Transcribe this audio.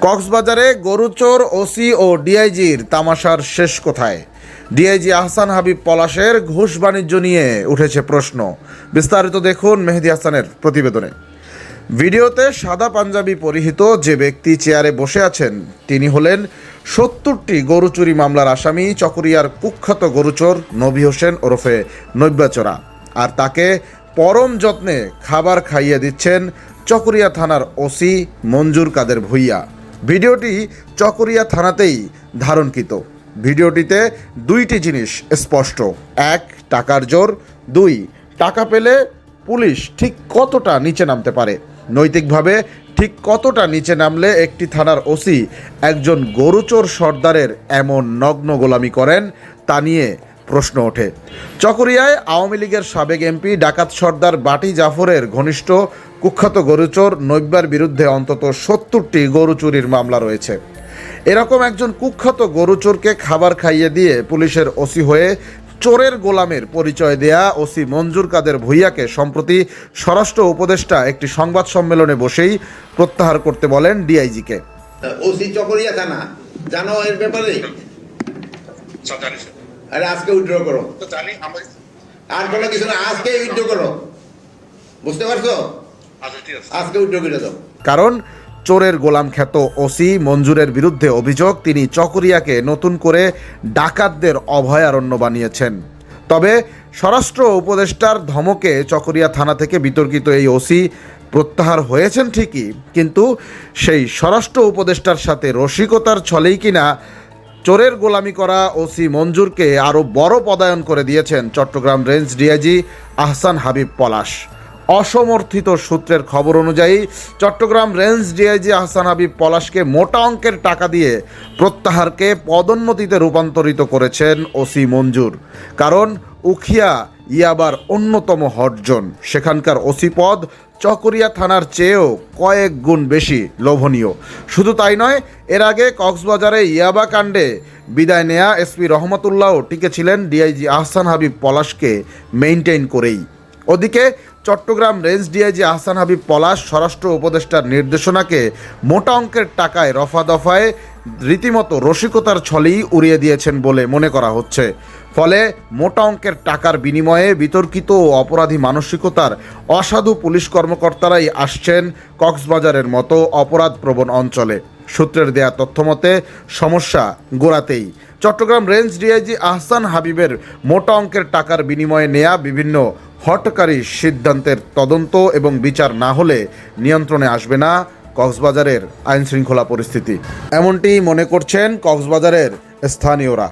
কক্সবাজারে গরুচোর ওসি ও ডিআইজির তামাশার শেষ কোথায়? ডিআইজি আহসান হাবিব পলাশের ঘুষ বাণিজ্য নিয়ে উঠেছে প্রশ্ন। বিস্তারিত দেখুন মেহেদী হাসানের প্রতিবেদনে। ভিডিওতে সাদা পাঞ্জাবি পরিহিত যে ব্যক্তি চেয়ারে বসে আছেন তিনি হলেন ৭০টি গরু চুরি মামলার আসামি চকরিয়ার কুখ্যাত গরুচোর নবী হোসেন ওরফে নৈব্যাচোরা। আর তাকে পরম যত্নে খাবার খাইয়ে দিচ্ছেন চকরিয়া থানার ওসি মঞ্জুর কাদের ভূঁইয়া। ভিডিওটি চকরিয়া থানাতেই ধারণকৃত। ভিডিওটিতে দুইটি জিনিস স্পষ্ট: এক, টাকার জোর; দুই, টাকা পেলে পুলিশ ঠিক কতটা নিচে নামতে পারে, নৈতিকভাবে ঠিক কতটা নিচে নামলে একটি থানার ওসি একজন গরুচোর সর্দারের এমন নগ্ন গোলামি করেন তা নিয়ে প্রশ্ন ওঠে। চকরিয়ায় আওয়ামী লীগের সাবেক এমপি ডাকাত সর্দার বাটি জাফরের ঘনিষ্ঠ কুখ্যাত গরুচোর নৈব্যার বিরুদ্ধে অন্তত ৭০টি গরু চুরির মামলা রয়েছে। এরকম একজন কুখ্যাত গরুচোরকে খাবার খাইয়ে দিয়ে পুলিশের ওসি হয়ে চোরের গোলামের পরিচয় দেয়া ওসি মঞ্জুর কাদের ভূঁইয়াকে সম্প্রতি স্বরাষ্ট্র উপদেষ্টা একটি সংবাদ সম্মেলনে বসেই প্রত্যাহার করতে বলেন ডিআইজিকে। ওসি চকরিয়া থানা জানো এর ব্যাপারে? আরে আজকে উইথড্র করো। আর কোনো কিছু না, আজকে উইথড্র করো, বুঝতে পারছো? আজকে উইথড্র করে দাও। কারণ চোরের গোলাম খ্যাত ওসি মঞ্জুরের বিরুদ্ধে অভিযোগ তিনি চকরিয়াকে নতুন করে ডাকাতদের অভয়ারণ্য বানিয়েছেন। তবে স্বরাষ্ট্র উপদেষ্টার ধমকে চকরিয়া থানা থেকে বিতর্কিত এই ওসি প্রত্যাহার হয়েছেন ঠিকই, কিন্তু সেই স্বরাষ্ট্র উপদেষ্টার সাথে রসিকতার ছলেই কিনা চোরের গোলামি করা ওসি মঞ্জুরকে আরও বড় পদায়ন করে দিয়েছেন চট্টগ্রাম রেঞ্জ ডিআইজি আহসান হাবিব পলাশ। অসমর্থিত সূত্রের খবর অনুযায়ী চট্টগ্রাম রেঞ্জ ডিআইজি আহসান হাবিব পলাশকে মোটা অঙ্কের টাকা দিয়ে প্রত্যাহারকে পদোন্নতিতে রূপান্তরিত করেছেন ওসি মঞ্জুর। কারণ উখিয়া ইয়াবার অন্যতম হটজন, সেখানকার ওসি পদ চকরিয়া থানার চেয়েও কয়েক গুণ বেশি লোভনীয়। শুধু তাই নয়, এর আগে কক্সবাজারে ইয়াবা কাণ্ডে বিদায় নেয়া এসপি রহমতুল্লাহও টিকেছিলেন ডিআইজি আহসান হাবিব পলাশকে মেইনটেইন করেই। ওদিকে চট্টগ্রাম রেঞ্জ ডিআইজি আহসান হাবিব পলাশ স্বরাষ্ট্র উপদেষ্টার নির্দেশনাকে মোটা অঙ্কের টাকায় রফা দফায় রীতিমতো রসিকতার ছলেই উড়িয়ে দিয়েছেন বলে মনে করা হচ্ছে। ফলে মোটা অঙ্কের টাকার বিনিময়ে বিতর্কিত ও অপরাধী মানসিকতার অসাধু পুলিশ কর্মকর্তারাই আসছেন কক্সবাজারের মতো অপরাধপ্রবণ অঞ্চলে। সূত্রের দেয়া তথ্যমতে সমস্যা গোড়াতেই। চট্টগ্রাম রেঞ্জ ডিআইজি আহসান হাবিবের মোটা অঙ্কের টাকার বিনিময়ে নেয়া বিভিন্ন হঠকারী সিদ্ধান্তের তদন্ত এবং বিচার না হলে নিয়ন্ত্রণে আসবে না কক্সবাজারের আইনশৃঙ্খলা পরিস্থিতি, এমনটি মনে করছেন কক্সবাজারের স্থানীয়রা।